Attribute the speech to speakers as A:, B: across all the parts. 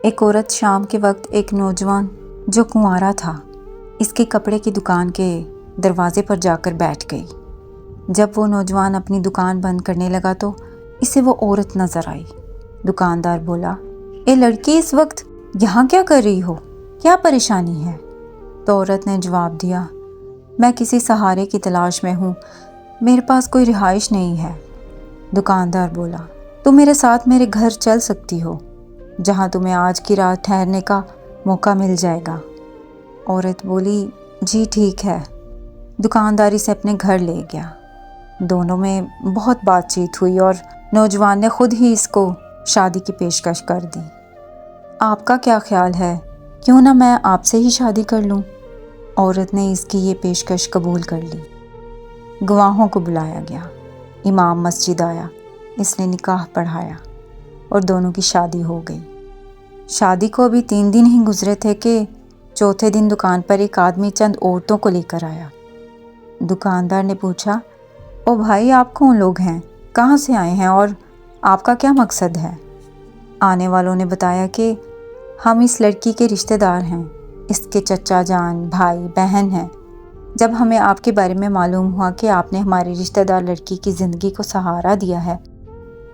A: ایک عورت شام کے وقت ایک نوجوان جو کنوارا تھا اس کی کپڑے کی دکان کے دروازے پر جا کر بیٹھ گئی۔ جب وہ نوجوان اپنی دکان بند کرنے لگا تو اسے وہ عورت نظر آئی۔ دکاندار بولا، اے لڑکی، اس وقت یہاں کیا کر رہی ہو؟ کیا پریشانی ہے؟ تو عورت نے جواب دیا، میں کسی سہارے کی تلاش میں ہوں، میرے پاس کوئی رہائش نہیں ہے۔ دکاندار بولا، تم میرے ساتھ میرے گھر چل سکتی ہو، جہاں تمہیں آج کی رات ٹھہرنے کا موقع مل جائے گا۔ عورت بولی، جی ٹھیک ہے۔ دکاندار اسے اپنے گھر لے گیا۔ دونوں میں بہت بات چیت ہوئی اور نوجوان نے خود ہی اس کو شادی کی پیشکش کر دی۔ آپ کا کیا خیال ہے؟ کیوں نہ میں آپ سے ہی شادی کر لوں؟ عورت نے اس کی یہ پیشکش قبول کر لی۔ گواہوں کو بلایا گیا، امام مسجد آیا، اس نے نکاح پڑھایا اور دونوں کی شادی ہو گئی۔ شادی کو ابھی 3 دن ہی گزرے تھے کہ چوتھے دن دکان پر ایک آدمی چند عورتوں کو لے کر آیا۔ دکاندار نے پوچھا، او بھائی، آپ کون لوگ ہیں؟ کہاں سے آئے ہیں اور آپ کا کیا مقصد ہے؟ آنے والوں نے بتایا کہ ہم اس لڑکی کے رشتہ دار ہیں، اس کے چچا جان، بھائی، بہن ہیں۔ جب ہمیں آپ کے بارے میں معلوم ہوا کہ آپ نے ہماری رشتہ دار لڑکی کی زندگی کو سہارا دیا ہے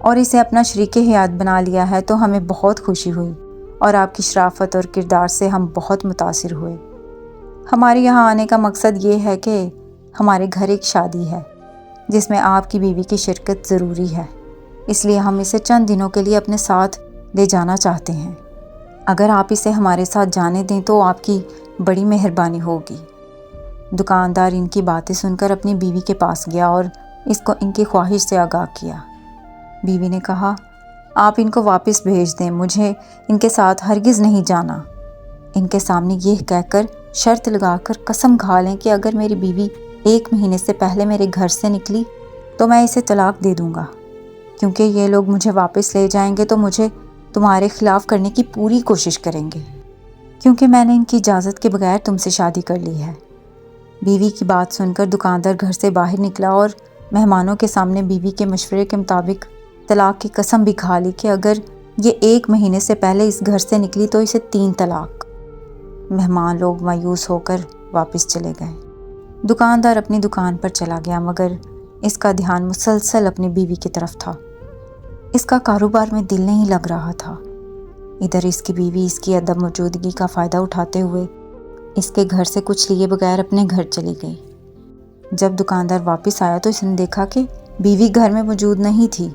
A: اور اسے اپنا شریک حیات بنا لیا ہے تو ہمیں بہت خوشی ہوئی اور آپ کی شرافت اور کردار سے ہم بہت متاثر ہوئے۔ ہمارے یہاں آنے کا مقصد یہ ہے کہ ہمارے گھر ایک شادی ہے جس میں آپ کی بیوی کی شرکت ضروری ہے، اس لیے ہم اسے چند دنوں کے لیے اپنے ساتھ لے جانا چاہتے ہیں۔ اگر آپ اسے ہمارے ساتھ جانے دیں تو آپ کی بڑی مہربانی ہوگی۔ دکاندار ان کی باتیں سن کر اپنی بیوی کے پاس گیا اور اس کو ان کی خواہش سے آگاہ کیا۔ بیوی نے کہا، آپ ان کو واپس بھیج دیں، مجھے ان کے ساتھ ہرگز نہیں جانا۔ ان کے سامنے یہ کہہ کر شرط لگا کر قسم کھا لیں کہ اگر میری بیوی 1 مہینے سے پہلے میرے گھر سے نکلی تو میں اسے طلاق دے دوں گا، کیونکہ یہ لوگ مجھے واپس لے جائیں گے تو مجھے تمہارے خلاف کرنے کی پوری کوشش کریں گے، کیونکہ میں نے ان کی اجازت کے بغیر تم سے شادی کر لی ہے۔ بیوی کی بات سن کر دکاندار گھر سے باہر نکلا اور مہمانوں کے سامنے بیوی کے مشورے کے مطابق طلاق کی قسم بھی کھا لی کہ اگر یہ 1 مہینے سے پہلے اس گھر سے نکلی تو اسے 3 طلاق۔ مہمان لوگ مایوس ہو کر واپس چلے گئے۔ دکاندار اپنی دکان پر چلا گیا، مگر اس کا دھیان مسلسل اپنی بیوی کی طرف تھا۔ اس کا کاروبار میں دل نہیں لگ رہا تھا۔ ادھر اس کی بیوی اس کی عدم موجودگی کا فائدہ اٹھاتے ہوئے اس کے گھر سے کچھ لیے بغیر اپنے گھر چلی گئی۔ جب دکاندار واپس آیا تو اس نے دیکھا کہ بیوی گھر میں موجود نہیں تھی۔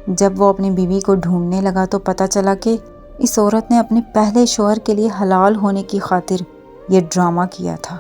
A: جب وہ اپنی بیوی کو ڈھونڈنے لگا تو پتہ چلا کہ اس عورت نے اپنے پہلے شوہر کے لیے حلال ہونے کی خاطر یہ ڈرامہ کیا تھا۔